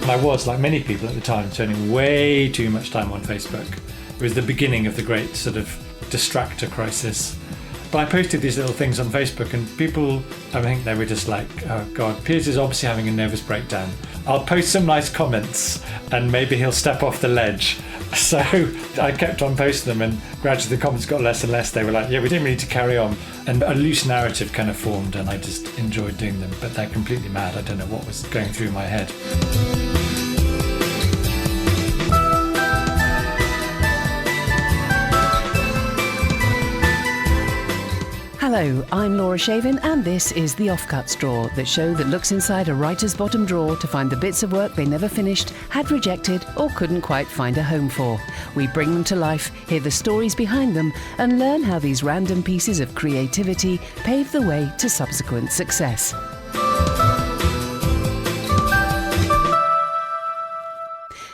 And I was, like many people at the time, spending way too much time on Facebook. It was the beginning of the great sort of distractor crisis. But I posted these little things on Facebook and people, I think they were just like, oh God, Piers is obviously having a nervous breakdown. I'll post some nice comments and maybe he'll step off the ledge. So I kept on posting them and gradually the comments got less and less. They were like, yeah, we didn't really need to carry on. And a loose narrative kind of formed and I just enjoyed doing them. But they're completely mad. I don't know what was going through my head. Hello, I'm Laura Shavin and this is The Offcut Straw, the show that looks inside a writer's bottom drawer to find the bits of work they never finished, had rejected or couldn't quite find a home for. We bring them to life, hear the stories behind them and learn how these random pieces of creativity pave the way to subsequent success.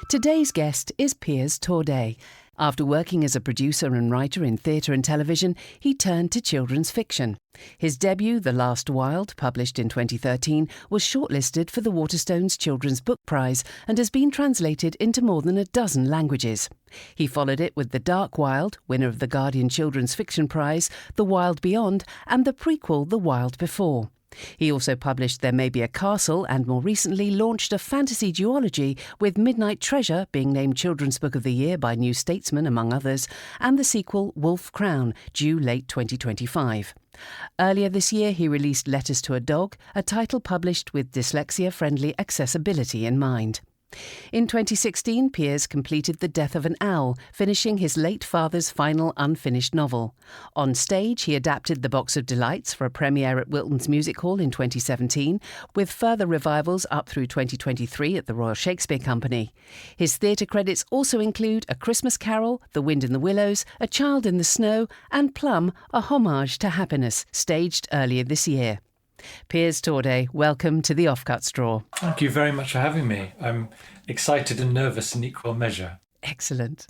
Today's guest is Piers Torday. After working as a producer and writer in theatre and television, he turned to children's fiction. His debut, The Last Wild, published in 2013, was shortlisted for the Waterstones Children's Book Prize and has been translated into more than a dozen languages. He followed it with The Dark Wild, winner of the Guardian Children's Fiction Prize, The Wild Beyond, and the prequel The Wild Before. He also published There May Be a Castle and more recently launched a fantasy duology with Midnight Treasure being named Children's Book of the Year by New Statesman, among others, and the sequel Wolf Crown, due late 2025. Earlier this year he released Letters to a Dog, a title published with dyslexia-friendly accessibility in mind. In 2016, Piers completed The Death of an Owl, finishing his late father's final unfinished novel. On stage, he adapted The Box of Delights for a premiere at Wilton's Music Hall in 2017, with further revivals up through 2023 at the Royal Shakespeare Company. His theatre credits also include A Christmas Carol, The Wind in the Willows, A Child in the Snow, and Plum, a homage to happiness, staged earlier this year. Piers Torday, welcome to The Offcut Straw. Thank you very much for having me. I'm excited and nervous in equal measure. Excellent.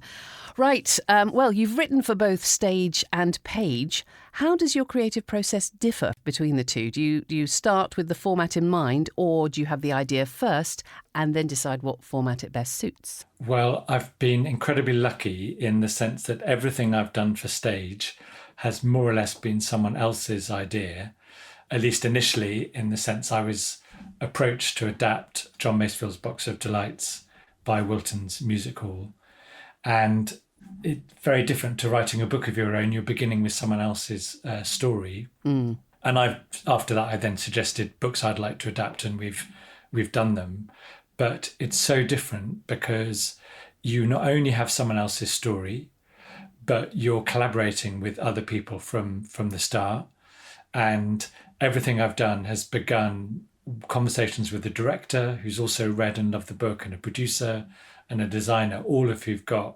Right, well, you've written for both stage and page. How does your creative process differ between the two? Do you start with the format in mind, or do you have the idea first and then decide what format it best suits? Well, I've been incredibly lucky in the sense that everything I've done for stage has more or less been someone else's idea. At least initially, in the sense I was approached to adapt John Masefield's Box of Delights by Wilton's Music Hall. And it's very different to writing a book of your own. You're beginning with someone else's story. And after that, I then suggested books I'd like to adapt, and we've done them. But it's so different because you not only have someone else's story, but you're collaborating with other people from the start. And everything I've done has begun conversations with the director, who's also read and loved the book, and a producer and a designer, all of who've got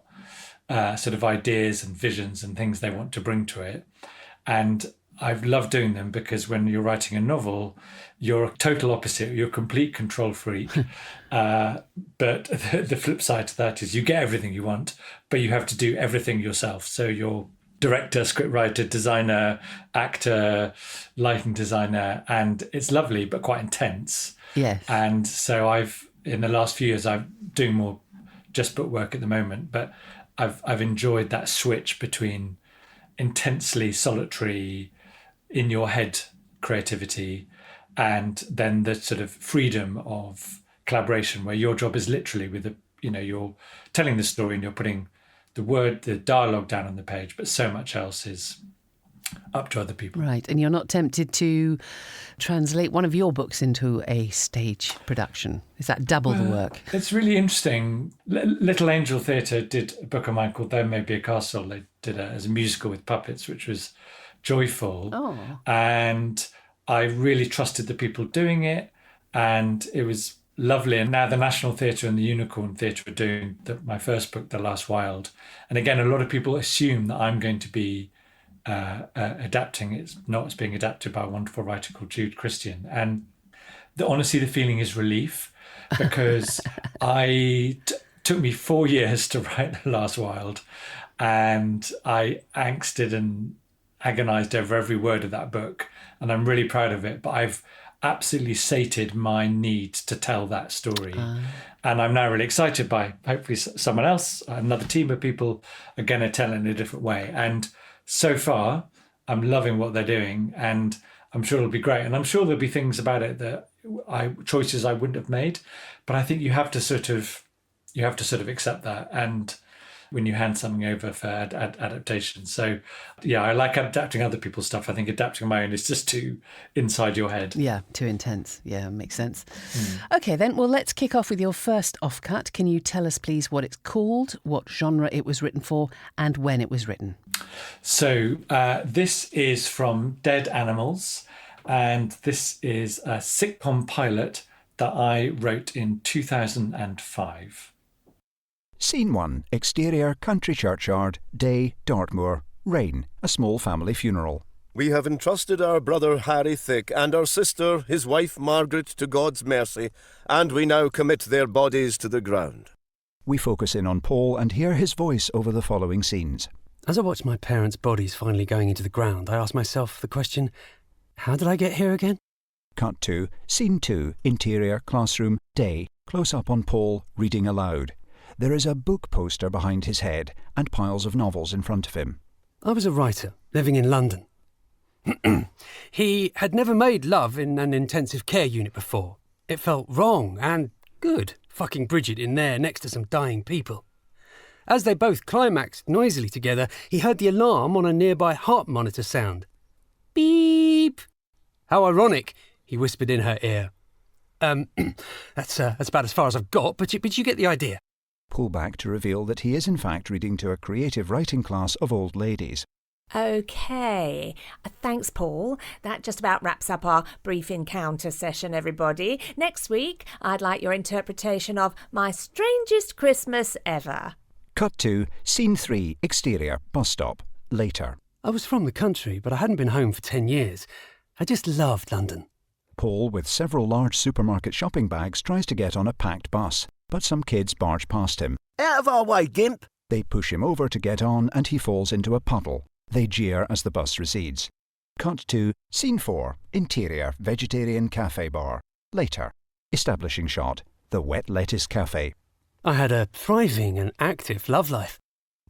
sort of ideas and visions and things they want to bring to it. And I've loved doing them because when you're writing a novel, you're a total opposite. You're a complete control freak. But the flip side to that is you get everything you want, but you have to do everything yourself. So you're director, scriptwriter, designer, actor, lighting designer, and it's lovely but quite intense. Yes. And so in the last few years, I'm doing more just book work at the moment, but I've enjoyed that switch between intensely solitary, in your head creativity, and then the sort of freedom of collaboration, where your job is literally you're telling the story and you're putting the dialogue down on the page, but so much else is up to other people. Right, and you're not tempted to translate one of your books into a stage production? Is that double the work? It's really interesting. Little Angel Theatre did a book of mine called There May Be a Castle. They did it as a musical with puppets, which was joyful. Oh. And I really trusted the people doing it, and it was lovely. And now the National Theatre and the Unicorn Theatre are doing my first book, The Last Wild. And again, a lot of people assume that I'm going to be adapting. It's not. It's being adapted by a wonderful writer called Jude Christian. And honestly, the feeling is relief, because took me 4 years to write The Last Wild, and I angsted and agonised over every word of that book, and I'm really proud of it. But absolutely sated my need to tell that story. And I'm now really excited by hopefully someone else, another team of people are going to tell it in a different way. And so far, I'm loving what they're doing, and I'm sure it'll be great. And I'm sure there'll be things about it that choices I wouldn't have made. But I think you have to sort of accept that. And when you hand something over for adaptation. So, yeah, I like adapting other people's stuff. I think adapting my own is just too inside your head. Yeah, too intense. Yeah, makes sense. OK, then, well, let's kick off with your first offcut. Can you tell us, please, what it's called, what genre it was written for, and when it was written? So this is from Dead Animals, and this is a sitcom pilot that I wrote in 2005. Scene 1. Exterior, country churchyard, day, Dartmoor, rain, a small family funeral. We have entrusted our brother Harry Thick and our sister, his wife Margaret, to God's mercy, and we now commit their bodies to the ground. We focus in on Paul and hear his voice over the following scenes. As I watched my parents' bodies finally going into the ground, I asked myself the question, how did I get here again? Cut to Scene 2. Interior, classroom, day, close up on Paul, reading aloud. There is a book poster behind his head and piles of novels in front of him. I was a writer, living in London. He had never made love in an intensive care unit before. It felt wrong and good, fucking Bridget in there next to some dying people. As they both climaxed noisily together, he heard the alarm on a nearby heart monitor sound. Beep! How ironic, he whispered in her ear. That's about as far as I've got, but you get the idea. Pull back to reveal that he is in fact reading to a creative writing class of old ladies. OK. Thanks, Paul. That just about wraps up our brief encounter session, everybody. Next week, I'd like your interpretation of My Strangest Christmas Ever. Cut to Scene 3. Exterior, bus stop, later. I was from the country, but I hadn't been home for 10 years. I just loved London. Paul, with several large supermarket shopping bags, tries to get on a packed bus, but some kids barge past him. Out of our way, Gimp! They push him over to get on and he falls into a puddle. They jeer as the bus recedes. Cut to Scene 4. Interior, vegetarian cafe bar, later. Establishing shot, the Wet Lettuce Cafe. I had a thriving and active love life.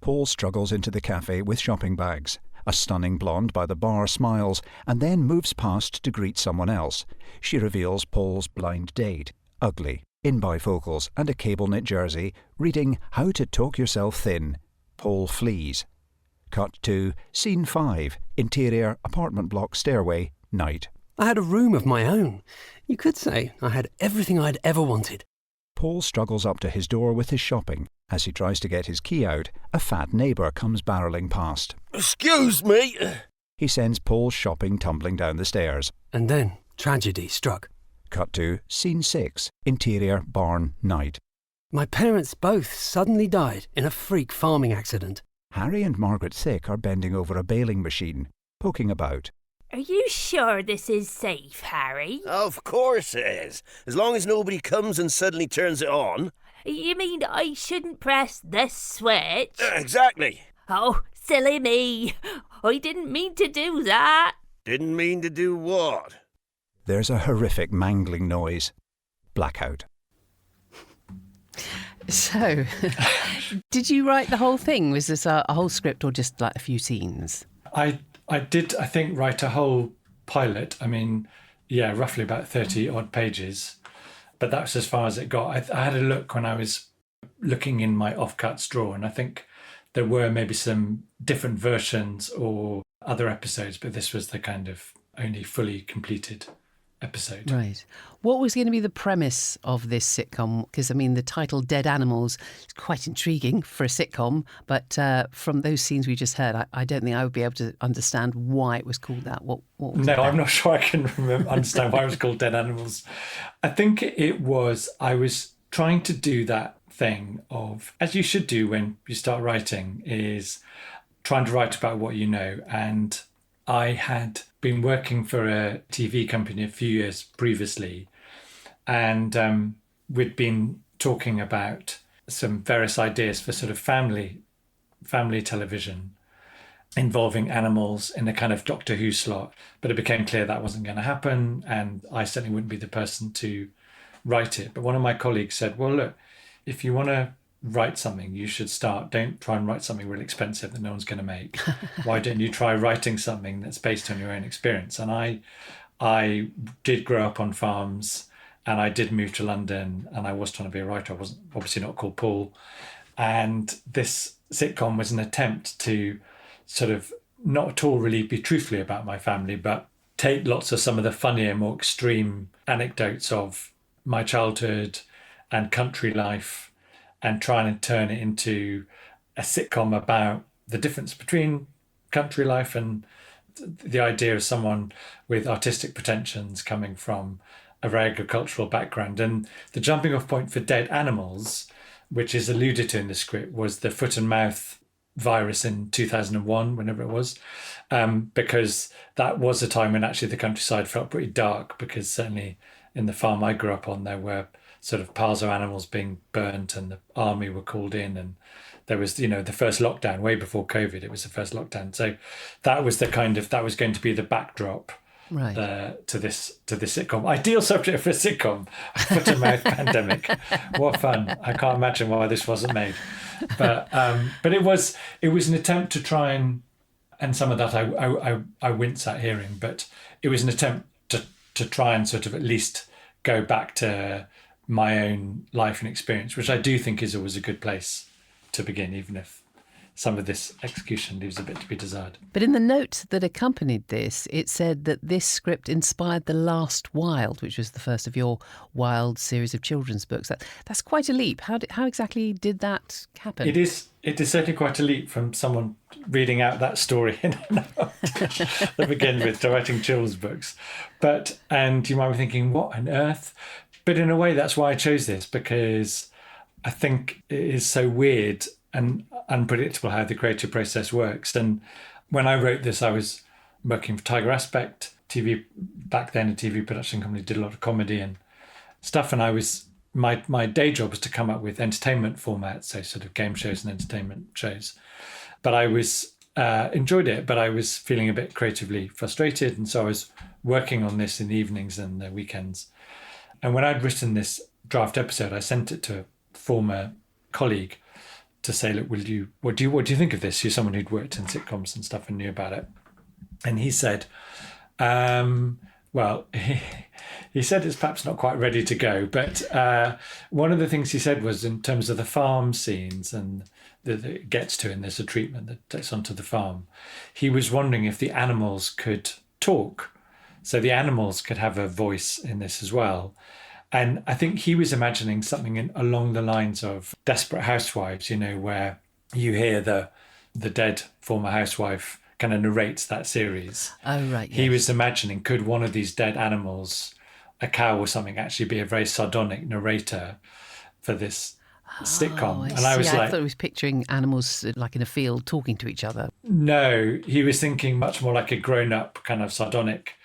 Paul struggles into the cafe with shopping bags. A stunning blonde by the bar smiles and then moves past to greet someone else. She reveals Paul's blind date, ugly, in bifocals and a cable-knit jersey, reading How to Talk Yourself Thin. Paul flees. Cut to Scene 5. Interior, apartment block, stairway, night. I had a room of my own. You could say I had everything I'd ever wanted. Paul struggles up to his door with his shopping. As he tries to get his key out, a fat neighbour comes barrelling past. Excuse me! He sends Paul's shopping tumbling down the stairs. And then tragedy struck. Cut to Scene 6. Interior, barn, night. My parents both suddenly died in a freak farming accident. Harry and Margaret Thick are bending over a baling machine, poking about. Are you sure this is safe, Harry? Of course it is, as long as nobody comes and suddenly turns it on. You mean I shouldn't press this switch? Exactly. Oh, silly me. I didn't mean to do that. Didn't mean to do what? There's a horrific mangling noise. Blackout. So, did you write the whole thing? Was this a whole script or just like a few scenes? I did, I think, write a whole pilot. I mean, yeah, roughly about 30 odd pages. But that's as far as it got. I had a look when I was looking in my offcuts drawer, and I think there were maybe some different versions or other episodes, but this was the kind of only fully completed episode. Right. What was going to be the premise of this sitcom? Because, I mean, the title Dead Animals is quite intriguing for a sitcom, but from those scenes we just heard, I don't think I would be able to understand why it was called that. What was it about? I'm not sure I can understand why it was called Dead Animals. I think I was trying to do that thing of, as you should do when you start writing, is trying to write about what you know. And I had been working for a TV company a few years previously, and we'd been talking about some various ideas for sort of family television. involving animals in a kind of Doctor Who slot. But it became clear that wasn't going to happen, and I certainly wouldn't be the person to write it. But one of my colleagues said, well, look, if you want to write something, you should don't try and write something really expensive that no one's going to make. Why don't you try writing something that's based on your own experience? And I did grow up on farms, and I did move to London, and I was trying to be a writer. I wasn't obviously not called Paul. And this sitcom was an attempt to sort of not at all really be truthfully about my family, but take lots of some of the funnier, more extreme anecdotes of my childhood and country life and try and turn it into a sitcom about the difference between country life and the idea of someone with artistic pretensions coming from a very agricultural background. And the jumping off point for Dead Animals, which is alluded to in the script, was the foot and mouth virus in 2001, whenever it was, because that was a time when actually the countryside felt pretty dark, because certainly in the farm I grew up on, there were sort of piles of animals being burnt and the army were called in, and there was, the first lockdown, way before COVID, it was the first lockdown. So that was that was going to be the backdrop to this sitcom. Ideal subject for a sitcom, foot and mouth pandemic. What fun. I can't imagine why this wasn't made. But it was an attempt to try and some of that I wince at hearing, but it was an attempt to try and sort of at least go back to my own life and experience, which I do think is always a good place to begin, even if some of this execution leaves a bit to be desired. But in the note that accompanied this, it said that this script inspired The Last Wild, which was the first of your Wild series of children's books. That's quite a leap. How exactly did that happen? It is certainly quite a leap from someone reading out that story in a note to begin with, to writing children's books. And you might be thinking, what on earth? But in a way, that's why I chose this, because I think it is so weird and unpredictable how the creative process works. And when I wrote this, I was working for Tiger Aspect TV back then, a TV production company, did a lot of comedy and stuff. And my day job was to come up with entertainment formats, so sort of game shows and entertainment shows. But I was enjoyed it, but I was feeling a bit creatively frustrated. And so I was working on this in the evenings and the weekends. And when I'd written this draft episode, I sent it to a former colleague to say, look, what do you think of this? You're someone who'd worked in sitcoms and stuff and knew about it. And he said, well, he said it's perhaps not quite ready to go. But one of the things he said was, in terms of the farm scenes and that it gets to, and there's a treatment that takes onto the farm, he was wondering if the animals could talk. So the animals could have a voice in this as well. And I think he was imagining something along the lines of Desperate Housewives, where you hear the dead former housewife kind of narrates that series. Oh, right. Yes. He was imagining, could one of these dead animals, a cow or something, actually be a very sardonic narrator for this sitcom? And I was I thought he was picturing animals like in a field talking to each other. No, he was thinking much more like a grown-up kind of sardonic.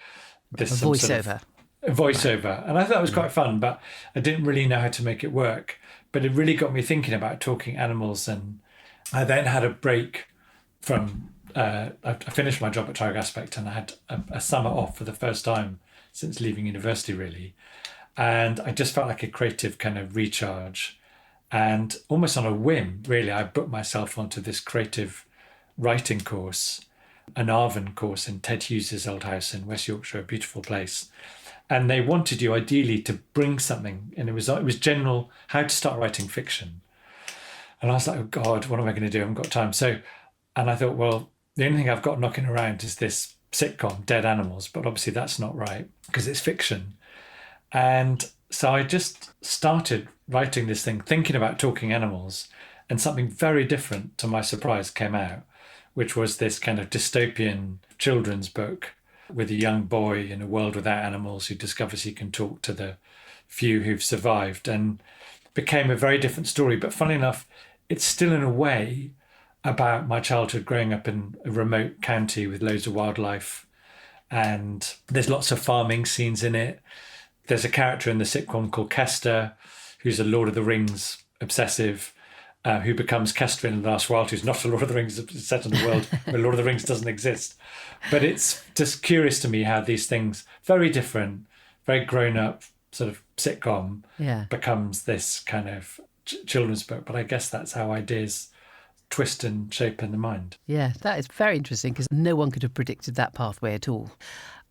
This voiceover. Voiceover. And I thought it was quite fun, but I didn't really know how to make it work. But it really got me thinking about talking animals. And I then had a break from, I finished my job at Tiger Aspect, and I had a summer off for the first time since leaving university, really. And I just felt like a creative kind of recharge. And almost on a whim, really, I booked myself onto this creative writing course, an Arvin course in Ted Hughes's old house in West Yorkshire, a beautiful place. And they wanted you ideally to bring something, and it was general how to start writing fiction. And I was like, oh God, what am I going to do? I haven't got time. And I thought, well, the only thing I've got knocking around is this sitcom, Dead Animals, but obviously that's not right because it's fiction. And so I just started writing this thing, thinking about talking animals, and something very different, to my surprise, came out, which was this kind of dystopian children's book with a young boy in a world without animals who discovers he can talk to the few who've survived, and became a very different story. But funnily enough, it's still in a way about my childhood growing up in a remote county with loads of wildlife, and there's lots of farming scenes in it. There's a character in the sitcom called Kester, who's a Lord of the Rings obsessive, who becomes Kestrel in The Last Wild, who's not a Lord of the Rings set in the world where Lord of the Rings doesn't exist. But it's just curious to me how these things, very different, very grown-up sort of sitcom, becomes this kind of children's book. But I guess that's how ideas twist and shape in the mind. Yeah, that is very interesting, because no one could have predicted that pathway at all.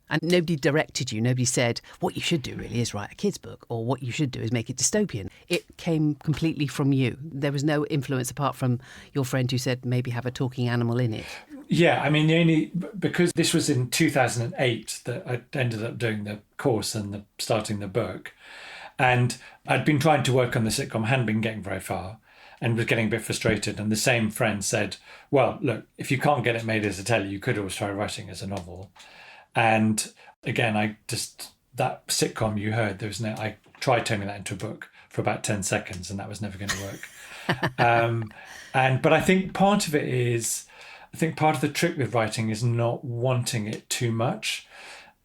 And nobody directed you. Nobody said, what you should do really is write a kid's book, or what you should do is make it dystopian. It came completely from you. There was no influence apart from your friend who said maybe have a talking animal in it. Yeah, I mean, because this was in 2008 that I ended up doing the course and starting the book. And I'd been trying to work on the sitcom, hadn't been getting very far, and was getting a bit frustrated. And the same friend said, well, look, if you can't get it made as a telly, you could always try writing as a novel. And again, that sitcom you heard, I tried turning that into a book for about 10 seconds, and that was never going to work. But I think part of the trick with writing is not wanting it too much.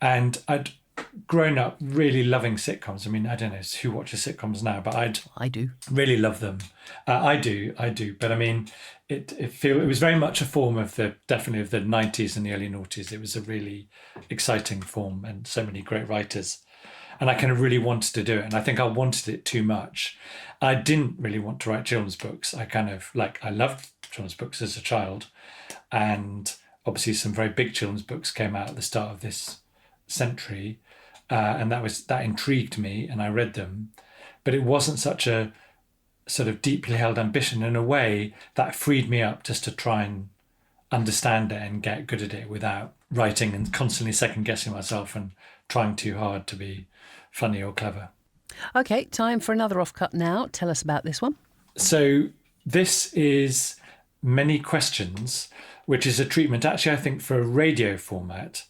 And I'd grown up really loving sitcoms. I mean, I don't know who watches sitcoms now, but I do really love them. I do. But I mean, it was very much a form of definitely of the 90s and the early noughties. It was a really exciting form, and so many great writers. And I kind of really wanted to do it. And I think I wanted it too much. I didn't really want to write children's books. I loved children's books as a child. And obviously some very big children's books came out at the start of this century. And that intrigued me, and I read them. But it wasn't such a sort of deeply held ambition. In a way, that freed me up just to try and understand it and get good at it without writing and constantly second-guessing myself and trying too hard to be funny or clever. OK, time for another offcut now. Tell us about this one. So this is Many Questions, which is a treatment, actually, I think, for a radio format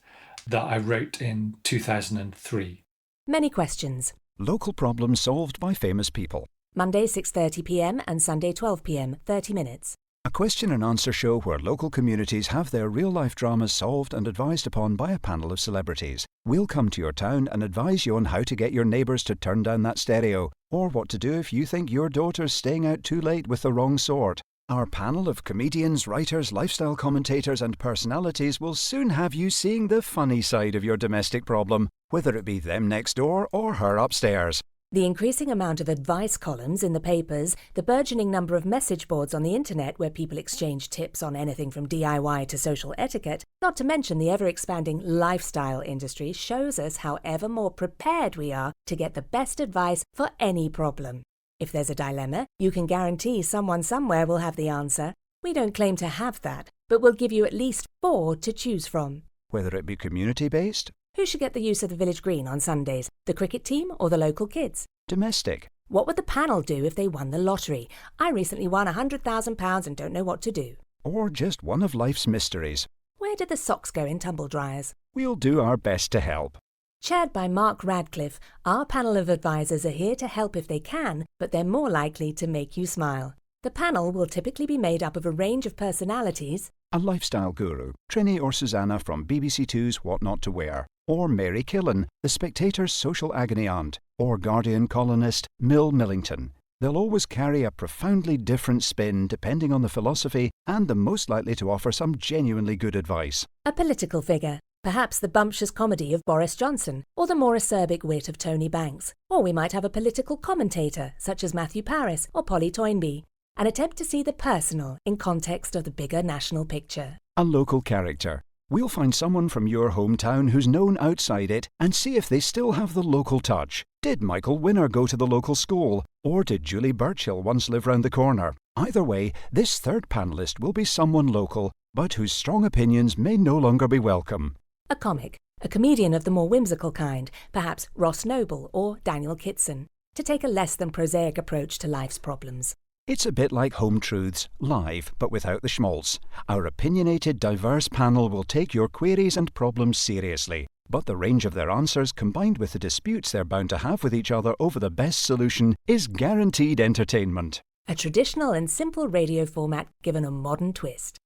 that I wrote in 2003. Many Questions. Local problems solved by famous people. Monday 6:30 p.m. and Sunday 12 p.m, 30 minutes. A question and answer show where local communities have their real-life dramas solved and advised upon by a panel of celebrities. We'll come to your town and advise you on how to get your neighbours to turn down that stereo, or what to do if you think your daughter's staying out too late with the wrong sort. Our panel of comedians, writers, lifestyle commentators and personalities will soon have you seeing the funny side of your domestic problem, whether it be them next door or her upstairs. The increasing amount of advice columns in the papers, the burgeoning number of message boards on the internet where people exchange tips on anything from DIY to social etiquette, not to mention the ever-expanding lifestyle industry, shows us how ever more prepared we are to get the best advice for any problem. If there's a dilemma, you can guarantee someone somewhere will have the answer. We don't claim to have that, but we'll give you at least 4 to choose from. Whether it be community-based, who should get the use of the village green on Sundays, the cricket team or the local kids? domestic, What would the panel do if they won the lottery? I recently won £100,000 and don't know what to do. or just one of life's mysteries, Where did the socks go in tumble dryers? we'll do our best to help. Chaired by Mark Radcliffe, our panel of advisors are here to help if they can, but they're more likely to make you smile. The panel will typically be made up of a range of personalities. A lifestyle guru, Trini or Susanna from BBC Two's What Not to Wear, or Mary Killen, The Spectator's social agony aunt, or Guardian columnist Mill Millington. They'll always carry a profoundly different spin depending on the philosophy and the most likely to offer some genuinely good advice. A political figure, perhaps the bumptious comedy of Boris Johnson, or the more acerbic wit of Tony Banks. Or we might have a political commentator, such as Matthew Parris or Polly Toynbee. An attempt to see the personal in context of the bigger national picture. A local character. We'll find someone from your hometown who's known outside it and see if they still have the local touch. Did Michael Winner go to the local school? Or did Julie Birchill once live round the corner? Either way, this third panellist will be someone local, but whose strong opinions may no longer be welcome. A comic, a comedian of the more whimsical kind, perhaps Ross Noble or Daniel Kitson, to take a less than prosaic approach to life's problems. It's a bit like Home Truths, live, but without the schmaltz. Our opinionated, diverse panel will take your queries and problems seriously, but the range of their answers, combined with the disputes they're bound to have with each other over the best solution, is guaranteed entertainment. A traditional and simple radio format given a modern twist.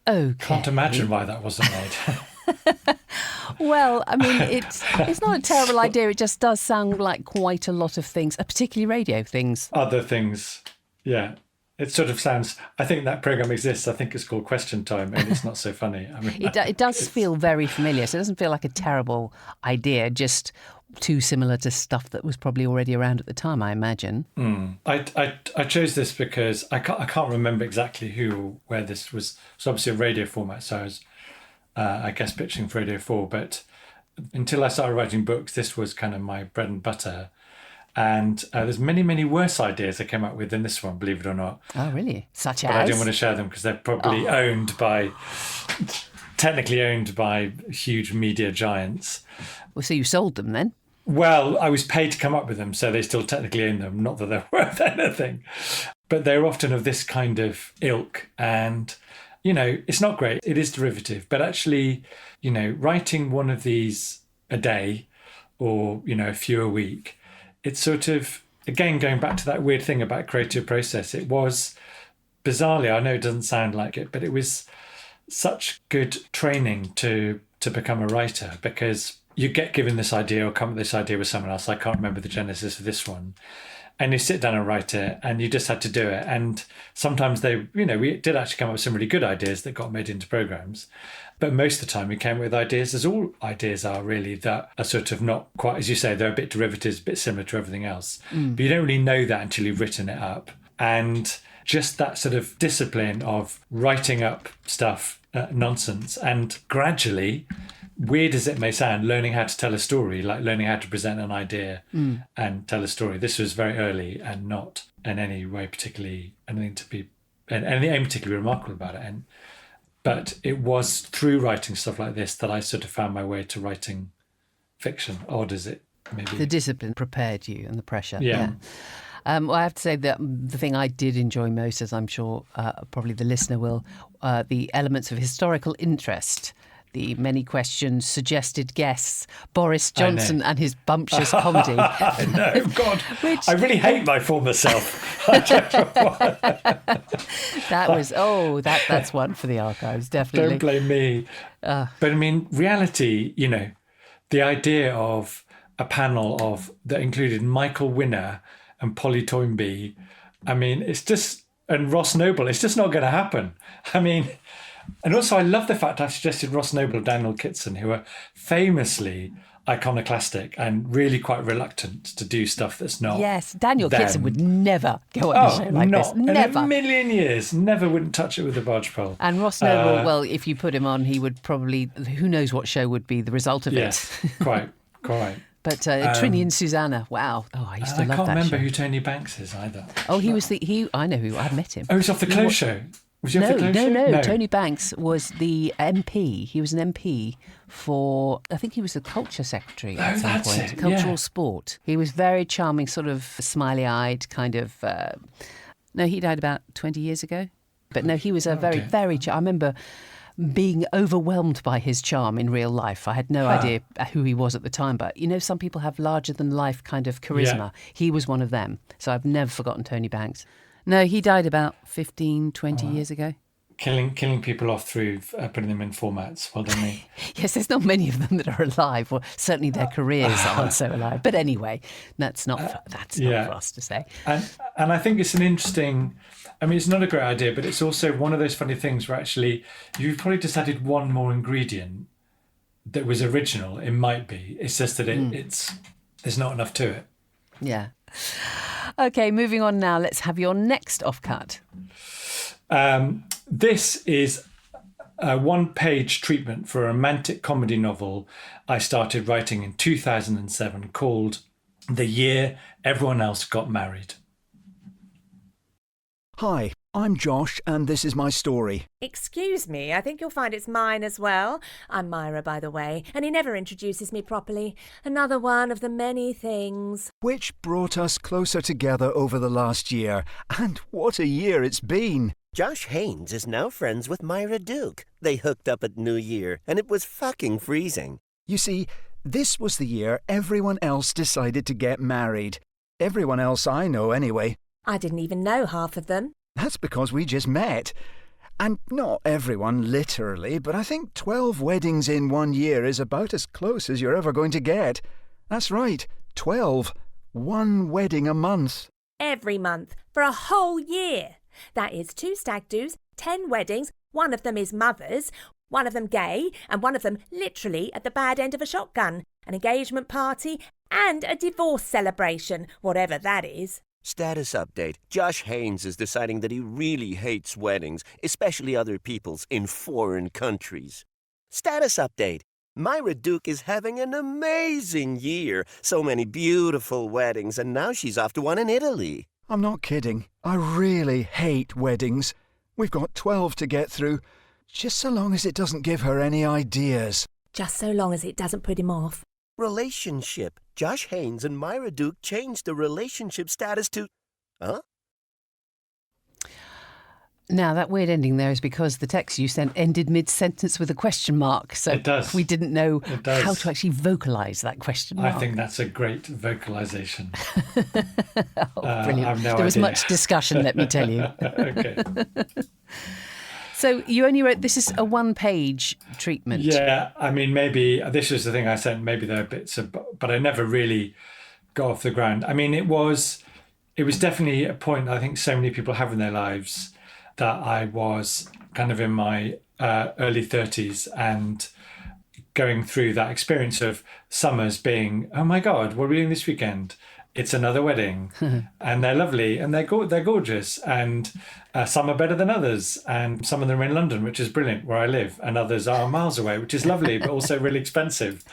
Okay. Can't imagine why that wasn't made. Well, I mean, it's not a terrible idea. It just does sound like quite a lot of things, particularly radio things. Other things, yeah. It sort of sounds, I think that programme exists. I think it's called Question Time, and it's not so funny. I mean, It does feel very familiar, so it doesn't feel like a terrible idea, just too similar to stuff that was probably already around at the time, I imagine. I chose this because I can't remember exactly where this was. It's obviously a radio format, so I was, I guess, pitching for Radio 4. But until I started writing books, this was kind of my bread and butter. And there's many, many worse ideas I came up with than this one, believe it or not. Oh, really? Such but as? I didn't want to share them because they're probably technically owned by huge media giants. Well, so you sold them then? Well, I was paid to come up with them, so they still technically own them. Not that they're worth anything. But they're often of this kind of ilk. And, it's not great. It is derivative. But actually, writing one of these a day or, a few a week, it's sort of, again, going back to that weird thing about creative process. It was, bizarrely, I know it doesn't sound like it, but it was such good training to become a writer, because you get given this idea or come up with this idea with someone else. I can't remember the genesis of this one. And you sit down and write it, and you just had to do it. And sometimes we did actually come up with some really good ideas that got made into programs. But most of the time we came up with ideas, as all ideas are really, that are sort of not quite, as you say, they're a bit derivatives, a bit similar to everything else. But you don't really know that until you've written it up. And just that sort of discipline of writing up stuff, nonsense, and gradually, weird as it may sound, learning how to tell a story, like learning how to present an idea and tell a story. This was very early and not in any way particularly anything particularly remarkable about it. But it was through writing stuff like this that I sort of found my way to writing fiction, odd as it may be. The discipline prepared you and the pressure. Yeah. Well, I have to say that the thing I did enjoy most, as I'm sure probably the listener will, the elements of historical interest, the many questions, suggested guests, Boris Johnson and his bumptious comedy. I know, God. I really hate my former self. I don't know why. That's one for the archives, definitely. Don't blame me. But I mean, reality, the idea of a panel that included Michael Winner and Polly Toynbee, I mean, and Ross Noble, it's just not going to happen. I mean, and also I love the fact I've suggested Ross Noble and Daniel Kitson, who are famously iconoclastic and really quite reluctant to do stuff that's not. Yes, Daniel Kitson would never go on a show like this. Never. In a million years, never wouldn't touch it with a barge pole. And Ross Noble, well, if you put him on, he would probably, who knows what show would be the result of it. Quite. But Trini and Susanna, wow. Oh, I used to love that show. I can't remember who Tony Banks is either. Oh, I know who, I've met him. Oh, he's off the Close Show. Was he off the Close Show? No. Tony Banks was the MP. He was an MP for, I think he was the Culture Secretary at some point. Cultural Sport. He was very charming, sort of smiley-eyed, kind of... No, he died about 20 years ago. But no, he was a very, very... I remember being overwhelmed by his charm in real life. I had no idea who he was at the time, but some people have larger-than-life kind of charisma. Yeah. He was one of them. So I've never forgotten Tony Banks. No, he died about 15, 20 years ago. Killing people off through putting them in formats. Well done, me. Yes, there's not many of them that are alive, or certainly their careers aren't so alive. But anyway, that's not for us to say. And I think it's an interesting... I mean, it's not a great idea, but it's also one of those funny things where actually you've probably just added one more ingredient that was original. It might be. It's just that there's not enough to it. Yeah. Okay, moving on now. Let's have your next offcut. This is a one-page treatment for a romantic comedy novel I started writing in 2007 called The Year Everyone Else Got Married. Hi, I'm Josh, and this is my story. Excuse me, I think you'll find it's mine as well. I'm Myra, by the way, and he never introduces me properly. Another one of the many things. Which brought us closer together over the last year, and what a year it's been. Josh Haynes is now friends with Myra Duke. They hooked up at New Year, and it was fucking freezing. You see, this was the year everyone else decided to get married. Everyone else I know, anyway. I didn't even know half of them. That's because we just met. And not everyone literally, but I think 12 weddings in 1 year is about as close as you're ever going to get. That's right, 12. 1 wedding a month. Every month, for a whole year. That is 2 stag do's, 10 weddings, one of them is mother's, one of them gay, and one of them literally at the bad end of a shotgun, an engagement party, and a divorce celebration, whatever that is. Status update. Josh Haynes is deciding that he really hates weddings, especially other people's in foreign countries. Status update. Myra Duke is having an amazing year. So many beautiful weddings, and now she's off to one in Italy. I'm not kidding. I really hate weddings. We've got 12 to get through, just so long as it doesn't give her any ideas. Just so long as it doesn't put him off. Relationship. Josh Haynes and Myra Duke changed the relationship status to... Huh? Now, that weird ending there is because the text you sent ended mid-sentence with a question mark. So It does. we didn't know It does. how to actually vocalise that question mark. I think that's a great vocalisation. Brilliant. I've no There was idea. much discussion, let me tell you. Okay. So you only wrote, this is a 1-page treatment. Yeah, I mean, maybe this was the thing I sent. Maybe there are bits of, but I never really got off the ground. I mean, it was definitely a point I think so many people have in their lives, that I was kind of in my early 30s and going through that experience of summers being, oh my God, what are we doing this weekend? It's another wedding, and they're lovely, and they're gorgeous, and some are better than others, and some of them are in London, which is brilliant, where I live, and others are miles away, which is lovely, but also really expensive.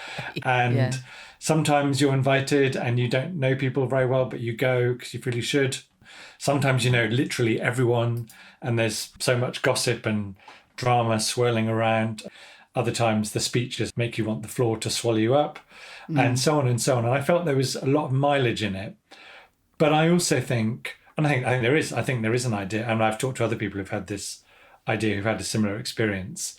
And Yeah. sometimes you're invited and you don't know people very well, but you go because you really should. Sometimes you know literally everyone, and there's so much gossip and drama swirling around. Other times the speeches make you want the floor to swallow you up, and so on and so on. And I felt there was a lot of mileage in it. But I also think, and I think there is an idea, and I've talked to other people who've had this idea, who've had a similar experience.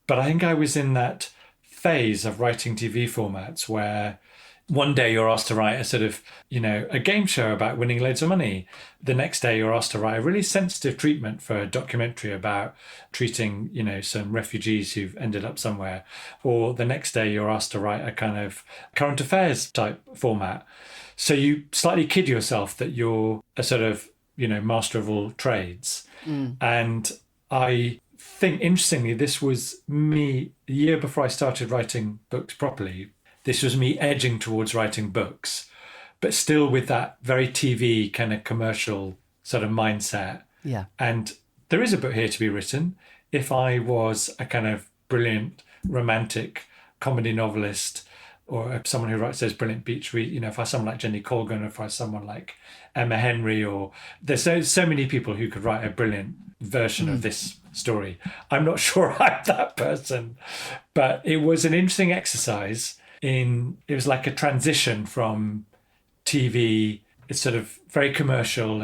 But I think I was in that phase of writing TV formats where one day you're asked to write a sort of, a game show about winning loads of money. The next day you're asked to write a really sensitive treatment for a documentary about treating, some refugees who've ended up somewhere. Or the next day you're asked to write a kind of current affairs type format. So you slightly kid yourself that you're a sort of, master of all trades. And I think, interestingly, this was me, the year before I started writing books properly. This was me edging towards writing books, but still with that very TV kind of commercial sort of mindset. Yeah. And there is a book here to be written. If I was a kind of brilliant romantic comedy novelist, or someone who writes those brilliant beach read, if I was someone like Jenny Colgan, or if I was someone like Emma Henry, or there's so many people who could write a brilliant version of this story. I'm not sure I'm that person, but it was an interesting exercise. It was like a transition from TV. It's sort of very commercial,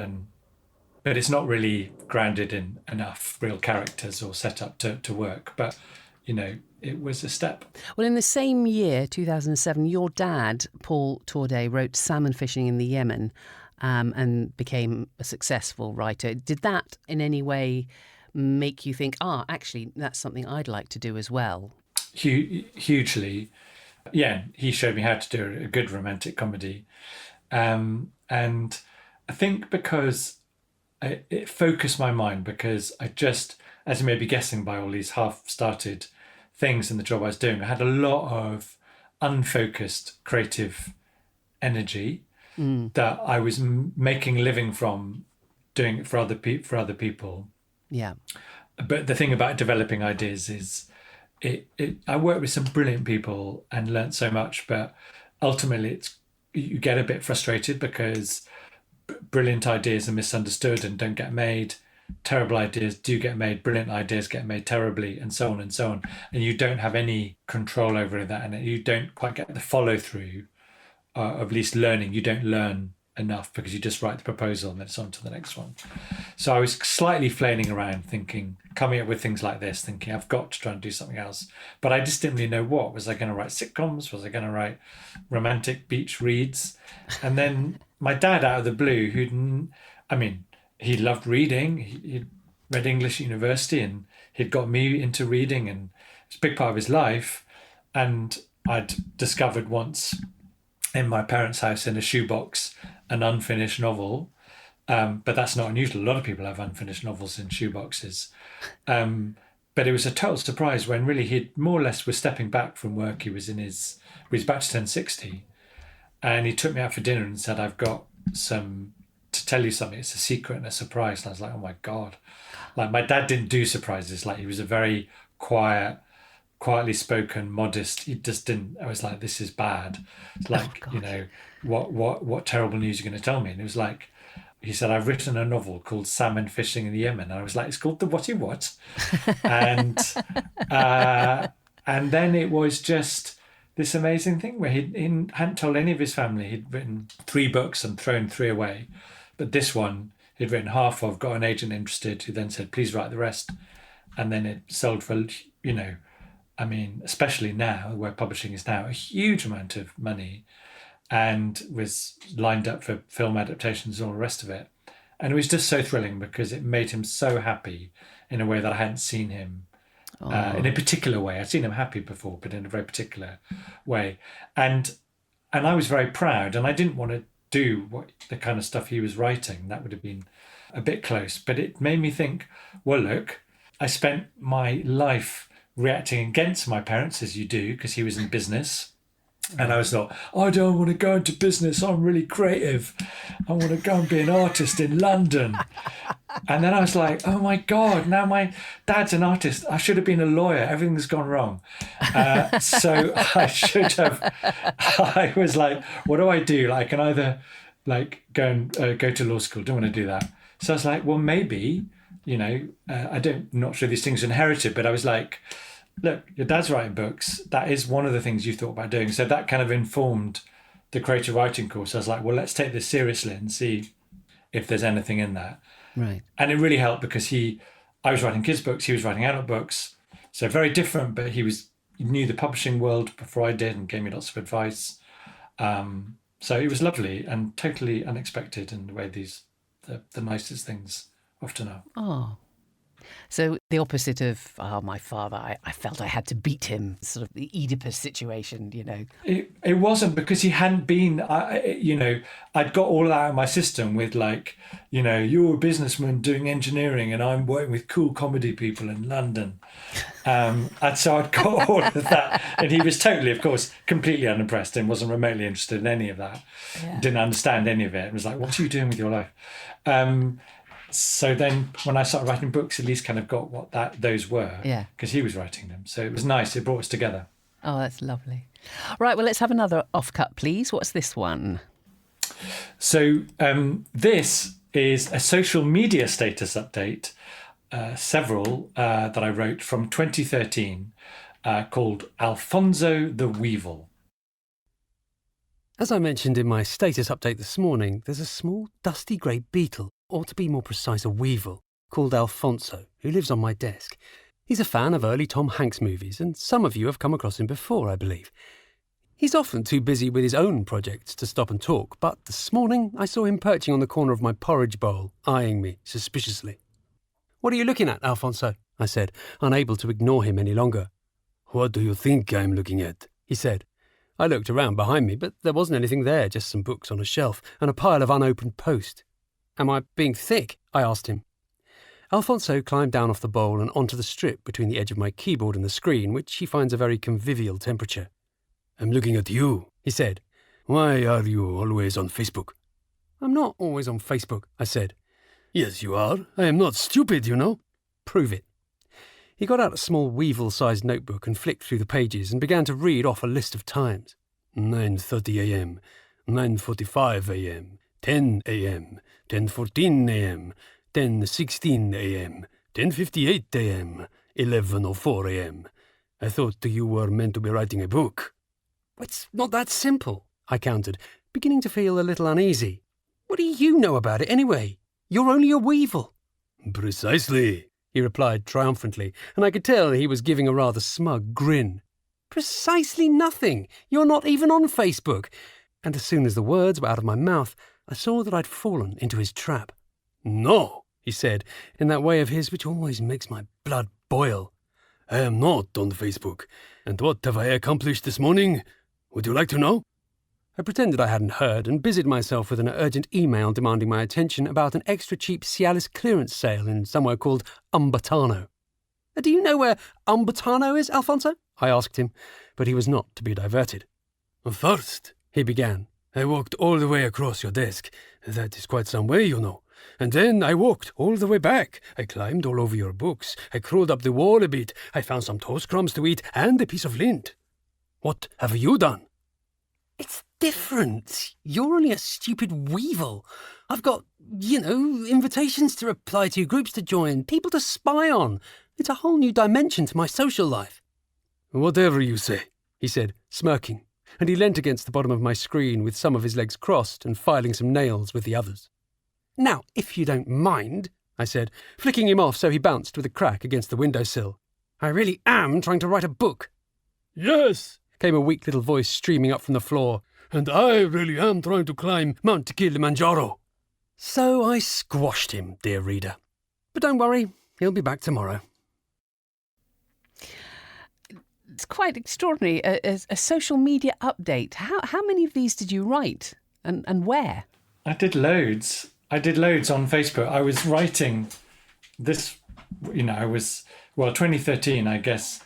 but it's not really grounded in enough real characters or set up to work. But, it was a step. Well, in the same year, 2007, your dad, Paul Torday, wrote Salmon Fishing in the Yemen and became a successful writer. Did that in any way make you think, actually, that's something I'd like to do as well? Hugely. Yeah, he showed me how to do a good romantic comedy. And I think because it focused my mind, because I just, as you may be guessing by all these half-started things in the job I was doing, I had a lot of unfocused creative energy that I was making a living from doing it for other people. Yeah. But the thing about developing ideas is I worked with some brilliant people and learnt so much, but ultimately you get a bit frustrated because brilliant ideas are misunderstood and don't get made. Terrible ideas do get made, brilliant ideas get made terribly, and so on and so on. And you don't have any control over that, and you don't quite get the follow through of at least learning. You don't learn enough because you just write the proposal and then it's on to the next one. So I was slightly flailing around coming up with things like this, thinking I've got to try and do something else. But I just didn't really know what. Was I going to write sitcoms? Was I going to write romantic beach reads? And then my dad, out of the blue, he loved reading. He'd read English at university, and he'd got me into reading, and it's a big part of his life. And I'd discovered once in my parents' house in a shoebox an unfinished novel. But that's not unusual. A lot of people have unfinished novels in shoeboxes. But it was a total surprise when really he more or less was stepping back from work. He was about to turn 60. And he took me out for dinner and said, I've got to tell you something. It's a secret and a surprise. And I was like, oh my God. Like, my dad didn't do surprises. Like, he was a very quietly spoken, modest. He just didn't. I was like, this is bad. It's like, what terrible news you're going to tell me? And it was like, he said, I've written a novel called Salmon Fishing in the Yemen. And I was like, it's called The Whatty What? And then it was just this amazing thing where he hadn't told any of his family. He'd written 3 books and thrown 3 away. But this one he'd written half of, got an agent interested who then said, please write the rest. And then it sold for, especially now, where publishing is now, a huge amount of money, and was lined up for film adaptations and all the rest of it. And it was just so thrilling because it made him so happy in a way that I hadn't seen him in a particular way. I'd seen him happy before, but in a very particular way. And I was very proud, and I didn't want to do the kind of stuff he was writing. That would have been a bit close. But it made me think, well, look, I spent my life reacting against my parents, as you do, because he was in business. And I was thought, I don't want to go into business. I'm really creative. I want to go and be an artist in London. And then I was like, oh my God, now my dad's an artist. I should have been a lawyer. Everything's gone wrong. So I should have. I was like, what do I do? Like, I can either go to law school. Don't want to do that. So I was like, well, maybe, I'm not sure these things are inherited, but I was like, look, your dad's writing books. That is one of the things you thought about doing. So that kind of informed the creative writing course. I was like, well, let's take this seriously and see if there's anything in that. Right. And it really helped because I was writing kids' books, he was writing adult books. So very different, but he knew the publishing world before I did and gave me lots of advice. So it was lovely and totally unexpected in the way the nicest things often are. Oh. So the opposite of my father, I felt I had to beat him, sort of the Oedipus situation, It wasn't because he hadn't been, I'd got all that out of my system with you're a businessman doing engineering and I'm working with cool comedy people in London. And so I'd got all of that. And he was totally, of course, completely unimpressed and wasn't remotely interested in any of that. Yeah. Didn't understand any of it. It was like, what are you doing with your life? So then when I started writing books, at least kind of got what those were, because he was writing them. So it was nice. It brought us together. Oh, that's lovely. Right, well, let's have another off-cut, please. What's this one? So this is a social media status update, several that I wrote from 2013 called Alfonso the Weevil. As I mentioned in my status update this morning, there's a small dusty grey beetle, or to be more precise, a weevil, called Alfonso, who lives on my desk. He's a fan of early Tom Hanks movies, and some of you have come across him before, I believe. He's often too busy with his own projects to stop and talk, but this morning I saw him perching on the corner of my porridge bowl, eyeing me suspiciously. "What are you looking at, Alfonso?" I said, unable to ignore him any longer. "What do you think I'm looking at?" he said. I looked around behind me, but there wasn't anything there, just some books on a shelf and a pile of unopened post. "Am I being thick?" I asked him. Alfonso climbed down off the bowl and onto the strip between the edge of my keyboard and the screen, which he finds a very convivial temperature. "I'm looking at you," he said. "Why are you always on Facebook?" "I'm not always on Facebook," I said. "Yes, you are. I am not stupid, you know." "Prove it." He got out a small weevil-sized notebook and flicked through the pages and began to read off a list of times. 9:30 a.m., 9:45 a.m., 10 a.m., 10:14 a.m., 10:16 a.m., 10:58 a.m., 11:04 a.m. I thought you were meant to be writing a book. "It's not that simple," I countered, beginning to feel a little uneasy. "What do you know about it anyway? You're only a weevil." "Precisely," he replied triumphantly, and I could tell he was giving a rather smug grin. "Precisely nothing. You're not even on Facebook." And as soon as the words were out of my mouth, I saw that I'd fallen into his trap. "No," he said, in that way of his which always makes my blood boil. I am not on Facebook. And what have I accomplished this morning? Would you like to know? I pretended I hadn't heard and busied myself with an urgent email demanding my attention about an extra cheap Cialis clearance sale in somewhere called Umbertano. Do you know where Umbertano is, Alfonso? I asked him, but he was not to be diverted. First, he began, I walked all the way across your desk. That is quite some way, you know. And then I walked all the way back. I climbed all over your books. I crawled up the wall a bit. I found some toast crumbs to eat and a piece of lint. What have you done? It's different. You're only a stupid weevil. I've got, invitations to reply to, groups to join, people to spy on. It's a whole new dimension to my social life. Whatever you say, he said, smirking, and he leant against the bottom of my screen with some of his legs crossed and filing some nails with the others. Now, if you don't mind, I said, flicking him off so he bounced with a crack against the windowsill. I really am trying to write a book. Yes, came a weak little voice streaming up from the floor. And I really am trying to climb Mount Kilimanjaro. So I squashed him, dear reader. But don't worry, he'll be back tomorrow. It's quite extraordinary, a social media update. How many of these did you write and where? I did loads. on Facebook. I was writing this, 2013, I guess.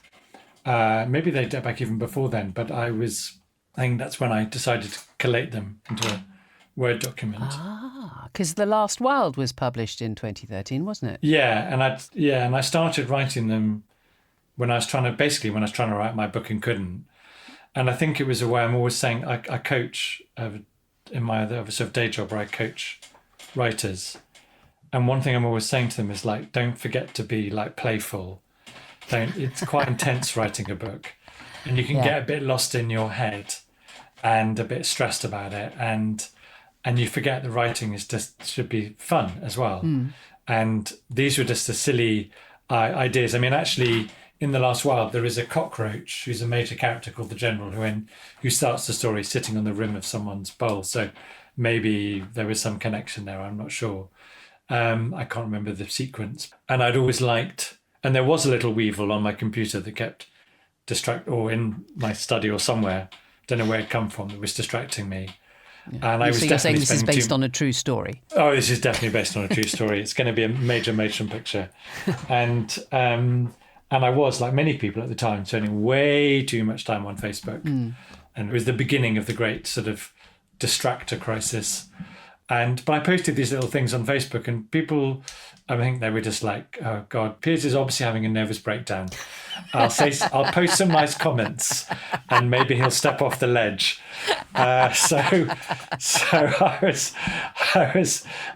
Maybe they date back even before then, but I think that's when I decided to collate them into a Word document. Because The Last Wild was published in 2013, wasn't it? Yeah, and I started writing them when I was trying to write my book and couldn't. And I think it was a way I'm always saying I coach in my other sort of day job where I coach writers. And one thing I'm always saying to them is don't forget to be playful. It's quite intense writing a book, and you can get a bit lost in your head and a bit stressed about it, and you forget that writing should be fun as well. And these were just the silly ideas. I mean, actually, in The Last Wild, there is a cockroach who's a major character called the General who starts the story sitting on the rim of someone's bowl. So maybe there was some connection there. I'm not sure. I can't remember the sequence. And I'd always liked. And there was a little weevil on my computer that kept or in my study or somewhere, don't know where it come from, that was distracting me. Yeah. And I was so definitely you're saying this is based on a true story? Oh, this is definitely based on a true story. It's going to be a major motion picture. And I was, like many people at the time, spending way too much time on Facebook. And it was the beginning of the great sort of distractor crisis. But I posted these little things on Facebook, and people, I think they were just like, oh God, Piers is obviously having a nervous breakdown. I'll post some nice comments and maybe he'll step off the ledge. So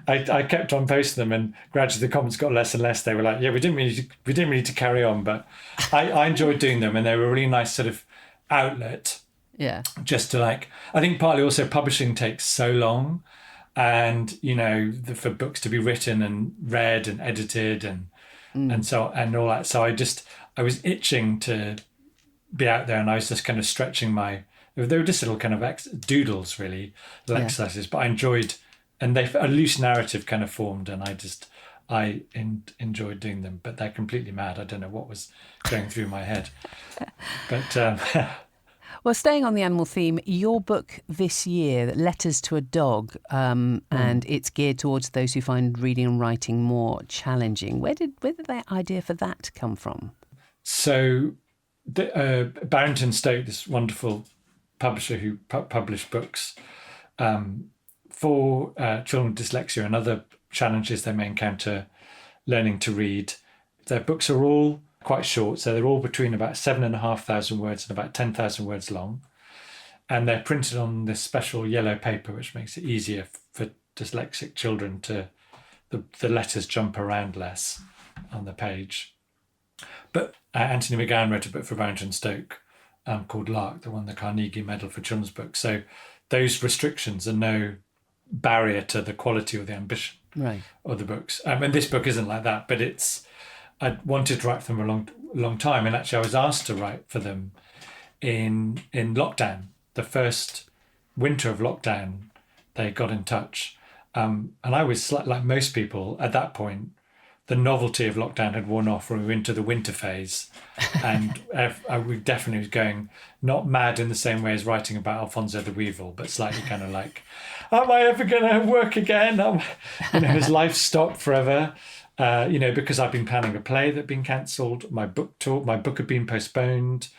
I kept on posting them, and gradually the comments got less and less. They were like, yeah, we didn't really need to carry on, but I enjoyed doing them, and they were a really nice sort of outlet. Yeah. Just to I think partly also publishing takes so long. And for books to be written and read and edited and so and all that, so I was itching to be out there, and I was just kind of stretching they were just little kind of doodles, really, little exercises, but I enjoyed, and a loose narrative kind of formed, and I enjoyed doing them, but they're completely mad. I don't know what was going through my head, but. Well, staying on the animal theme, your book this year, Letters to a Dog, and it's geared towards those who find reading and writing more challenging. Where did that idea for that come from? So, Barrington Stoke, this wonderful publisher who published books for children with dyslexia and other challenges they may encounter learning to read. Their books are all quite short, so they're all between about 7,500 words and about 10,000 words long, and they're printed on this special yellow paper, which makes it easier for dyslexic children to the letters jump around less on the page. But Anthony McGowan wrote a book for Barrington Stoke called Lark that won the Carnegie Medal for Children's Books. So those restrictions are no barrier to the quality or the ambition of the books. And this book isn't like that, but I wanted to write for them a long time, and actually I was asked to write for them in lockdown. The first winter of lockdown, they got in touch, And I was like most people at that point, the novelty of lockdown had worn off. We were into the winter phase, and we definitely was going not mad in the same way as writing about Alfonso the Weevil, but slightly kind of like, am I ever going to work again? His life stopped forever, because I've been planning a play that had been cancelled. My book had been postponed.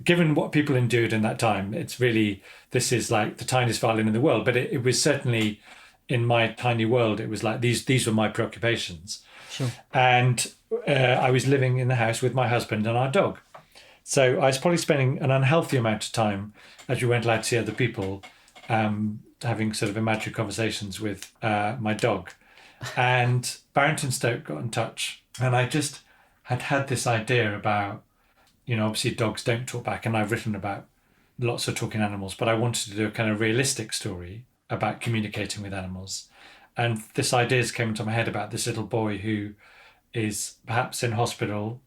Given what people endured in that time, this is like the tiniest violin in the world, but it was certainly, in my tiny world, it was like these were my preoccupations. Sure. And I was living in the house with my husband and our dog. So I was probably spending an unhealthy amount of time, as we went out to see other people, having sort of imaginary conversations with my dog. And Barrington Stoke got in touch, and I just had this idea about, obviously dogs don't talk back, and I've written about lots of talking animals, but I wanted to do a kind of realistic story about communicating with animals. And this idea came into my head about this little boy who is perhaps in hospital.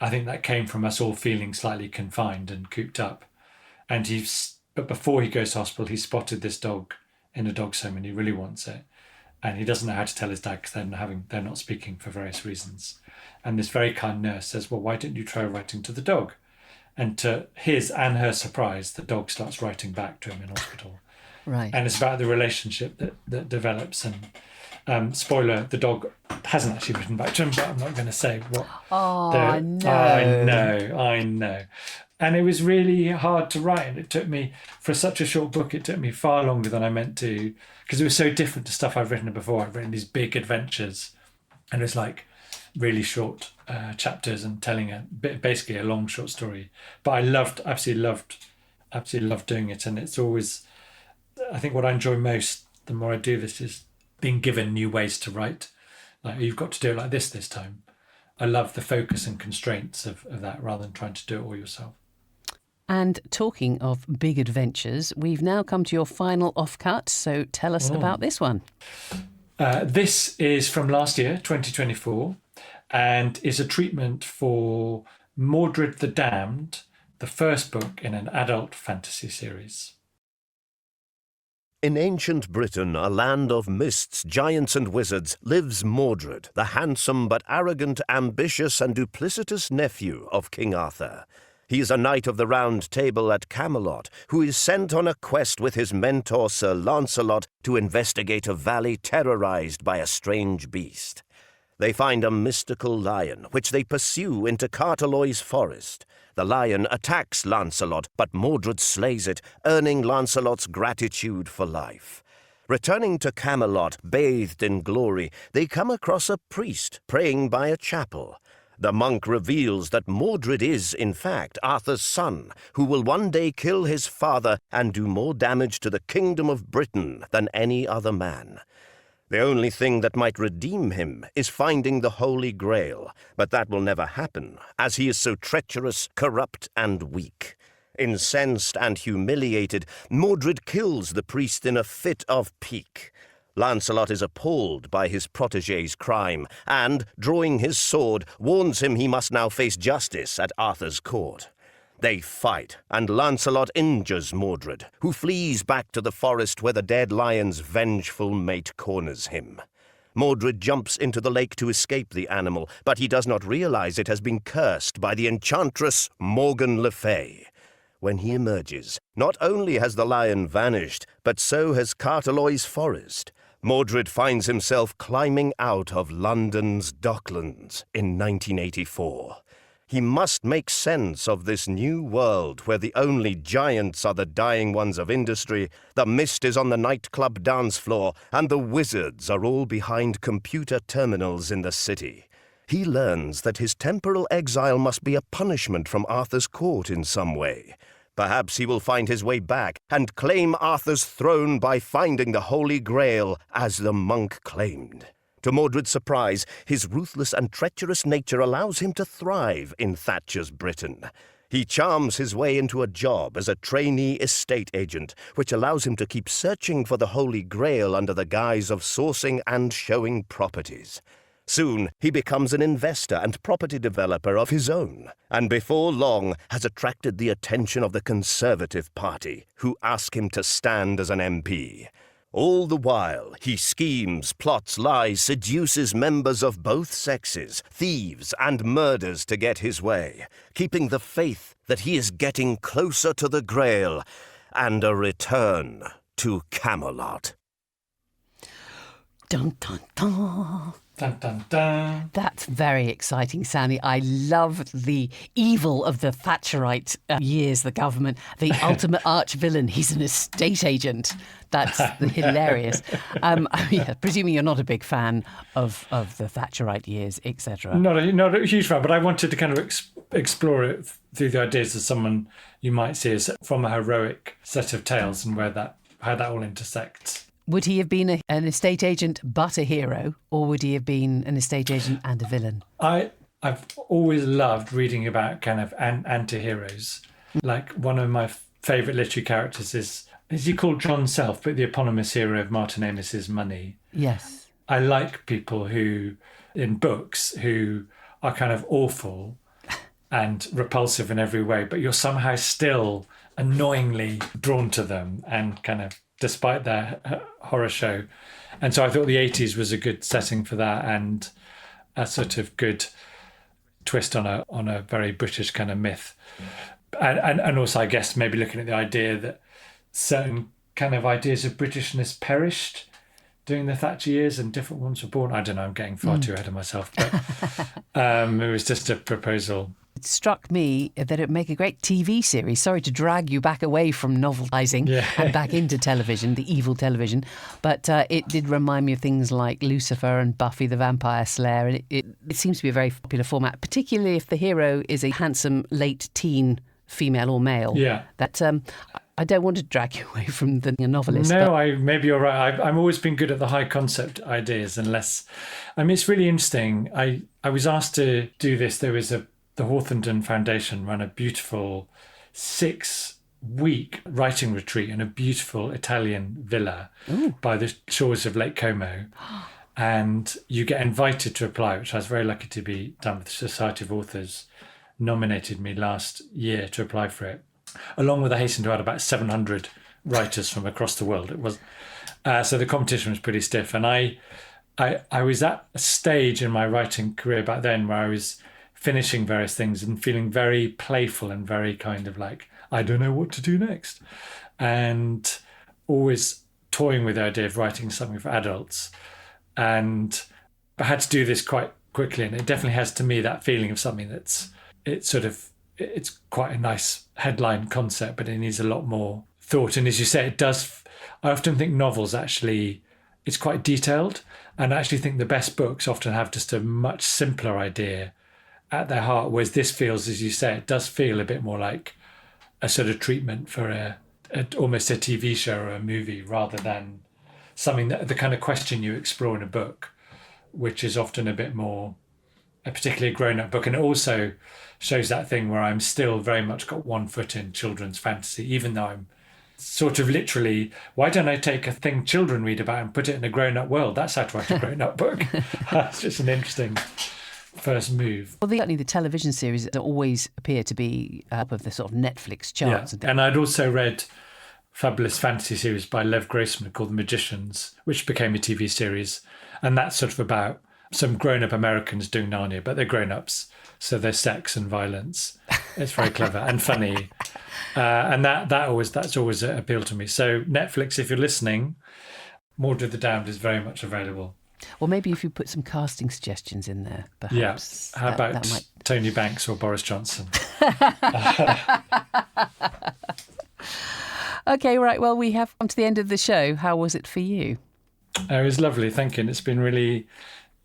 I think that came from us all feeling slightly confined and cooped up. But before he goes to hospital, he spotted this dog in a dog's home and he really wants it. And he doesn't know how to tell his dad because they're not speaking for various reasons. And this very kind nurse says, well, why don't you try writing to the dog? And to his and her surprise, the dog starts writing back to him in hospital. Right. And it's about the relationship that develops. And spoiler, the dog hasn't actually written back to him, but I'm not going to say what. Oh, no. I know. And it was really hard to write. And it took me, for such a short book, it took me far longer than I meant to, because it was so different to stuff I've written before. I've written these big adventures, and it was like really short chapters and telling basically a long short story. But I absolutely loved doing it. And it's always, I think what I enjoy most, the more I do this, is being given new ways to write. Like, you've got to do it like this time. I love the focus and constraints of that rather than trying to do it all yourself. And talking of big adventures, we've now come to your final offcut, so tell us about this one. This is from last year, 2024, and is a treatment for Mordred the Damned, the first book in an adult fantasy series. In ancient Britain, a land of mists, giants and wizards, lives Mordred, the handsome but arrogant, ambitious and duplicitous nephew of King Arthur. He is a knight of the Round Table at Camelot, who is sent on a quest with his mentor Sir Lancelot to investigate a valley terrorized by a strange beast. They find a mystical lion, which they pursue into Carteloy's forest. The lion attacks Lancelot, but Mordred slays it, earning Lancelot's gratitude for life. Returning to Camelot, bathed in glory, they come across a priest praying by a chapel. The monk reveals that Mordred is, in fact, Arthur's son, who will one day kill his father and do more damage to the kingdom of Britain than any other man. The only thing that might redeem him is finding the Holy Grail, but that will never happen, as he is so treacherous, corrupt, and weak. Incensed and humiliated, Mordred kills the priest in a fit of pique. Lancelot is appalled by his protégé's crime and, drawing his sword, warns him he must now face justice at Arthur's court. They fight, and Lancelot injures Mordred, who flees back to the forest where the dead lion's vengeful mate corners him. Mordred jumps into the lake to escape the animal, but he does not realize it has been cursed by the enchantress Morgan Le Fay. When he emerges, not only has the lion vanished, but so has Carteloy's forest. Mordred finds himself climbing out of London's docklands in 1984. He must make sense of this new world where the only giants are the dying ones of industry, the mist is on the nightclub dance floor, and the wizards are all behind computer terminals in the city. He learns that his temporal exile must be a punishment from Arthur's court in some way. Perhaps he will find his way back and claim Arthur's throne by finding the Holy Grail, as the monk claimed. To Mordred's surprise, his ruthless and treacherous nature allows him to thrive in Thatcher's Britain. He charms his way into a job as a trainee estate agent, which allows him to keep searching for the Holy Grail under the guise of sourcing and showing properties. Soon, he becomes an investor and property developer of his own, and before long has attracted the attention of the Conservative Party, who ask him to stand as an MP. All the while, he schemes, plots, lies, seduces members of both sexes, thieves and murders to get his way, keeping the faith that he is getting closer to the Grail and a return to Camelot. Dun, dun, dun. Dun, dun, dun. That's very exciting, Sandy. I love the evil of the Thatcherite years, the government, the ultimate arch villain. He's an estate agent. That's hilarious. Presuming you're not a big fan of the Thatcherite years, etc. Not a huge fan, but I wanted to kind of explore it through the ideas of someone you might see as from a heroic set of tales and how that all intersects. Would he have been an estate agent but a hero, or would he have been an estate agent and a villain? I've always loved reading about kind of anti-heroes. Like one of my favourite literary characters is he called John Self, but the eponymous hero of Martin Amis's Money. Yes. I like people who, in books, who are kind of awful and repulsive in every way, but you're somehow still annoyingly drawn to them and kind of despite their horror show. And so I thought the 80s was a good setting for that and a sort of good twist on a very British kind of myth. And also, I guess, maybe looking at the idea that certain kind of ideas of Britishness perished during the Thatcher years and different ones were born. I don't know, I'm getting far too ahead of myself, but it was just a proposal. It struck me that it would make a great TV series. Sorry to drag you back away from novelising and back into television, the evil television. But it did remind me of things like Lucifer and Buffy the Vampire Slayer. And it seems to be a very popular format, particularly if the hero is a handsome late teen female or male. Yeah. That I don't want to drag you away from the novelist. No, maybe you're right. I've always been good at the high concept ideas unless... I mean, it's really interesting. I was asked to do this. There was the Hawthornden Foundation ran a beautiful 6-week writing retreat in a beautiful Italian villa by the shores of Lake Como. And you get invited to apply, which I was very lucky to be done with the Society of Authors, nominated me last year to apply for it. Along with, I hasten to add, about 700 writers from across the world. It was so the competition was pretty stiff. And I was at a stage in my writing career back then where I was finishing various things and feeling very playful and very kind of like, I don't know what to do next. And always toying with the idea of writing something for adults. And I had to do this quite quickly. And it definitely has, to me, that feeling of something it's quite a nice headline concept, but it needs a lot more thought. And as you say, I often think novels actually, it's quite detailed. And I actually think the best books often have just a much simpler idea at their heart, whereas this feels, as you say, it does feel a bit more like a sort of treatment for almost a TV show or a movie, rather than something that the kind of question you explore in a book, which is often a bit more, particularly a grown-up book. And it also shows that thing where I'm still very much got one foot in children's fantasy, even though I'm sort of literally, why don't I take a thing children read about and put it in a grown-up world? That's how to write a grown-up book. It's just an interesting first move. Well, certainly the television series always appear to be up of the sort of Netflix charts. Yeah. And I'd also read fabulous fantasy series by Lev Grossman called The Magicians, which became a TV series. And that's sort of about some grown-up Americans doing Narnia, but they're grown-ups, so there's sex and violence. It's very clever and funny. And that's always appealed to me. So Netflix, if you're listening, Mordred of the Damned is very much available. Well, maybe if you put some casting suggestions in there, perhaps. Yeah. How about Tony Banks or Boris Johnson? Okay, right. Well, we have come to the end of the show. How was it for you? It was lovely, thank you. And it's been really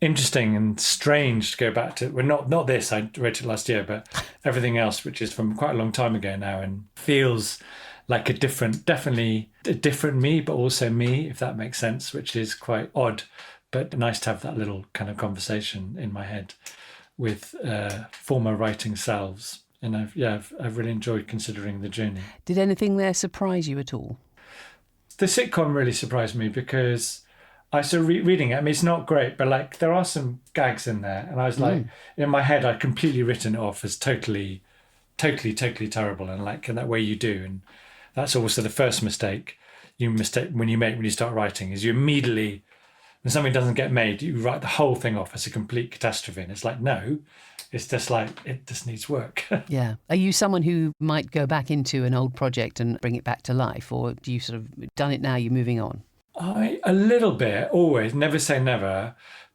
interesting and strange to go back to. Well, not this, I wrote it last year, but everything else, which is from quite a long time ago now, and feels like definitely a different me, but also me, if that makes sense, which is quite odd. But nice to have that little kind of conversation in my head with former writing selves. And I've really enjoyed considering the journey. Did anything there surprise you at all? The sitcom really surprised me because I started reading it. I mean, it's not great, but like there are some gags in there. And I was like, in my head, I'd completely written it off as totally terrible. And like in that way you do. And that's also the first mistake when you start writing, is you immediately, when something doesn't get made, you write the whole thing off as a complete catastrophe. And it's like, no, it's just like, it just needs work. Yeah. Are you someone who might go back into an old project and bring it back to life? Or do you sort of done it now, you're moving on? A little bit, always, never say never.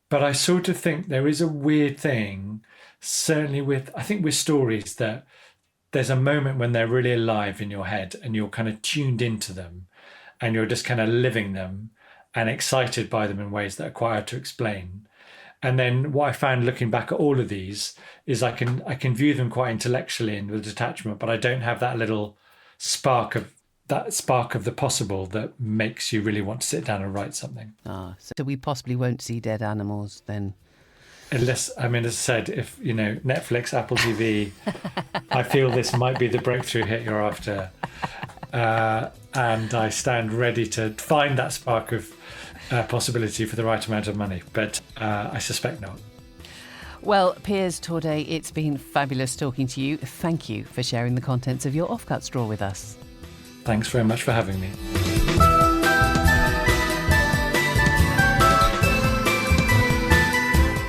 But I sort of think there is a weird thing, certainly with stories, that there's a moment when they're really alive in your head and you're kind of tuned into them and you're just kind of living them and excited by them in ways that are quite hard to explain. And then what I found looking back at all of these is I can view them quite intellectually and with detachment, but I don't have that little spark of the possible that makes you really want to sit down and write something. So we possibly won't see dead animals then? Unless, as I said, if, Netflix, Apple TV, I feel this might be the breakthrough hit you're after. And I stand ready to find that spark of possibility for the right amount of money. But I suspect not. Well, Piers Torday, it's been fabulous talking to you. Thank you for sharing the contents of your Offcut Straw with us. Thanks very much for having me.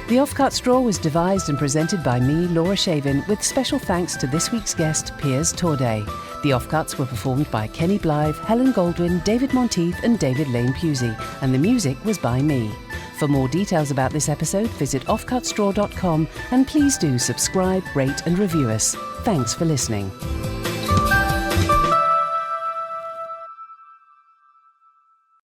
The Offcut Straw was devised and presented by me, Laura Shavin, with special thanks to this week's guest, Piers Torday. The Offcuts were performed by Kenny Blyth, Helen Goldwyn, David Monteath and David Lane Pusey, and the music was by me. For more details about this episode, visit offcutstraw.com and please do subscribe, rate and review us. Thanks for listening.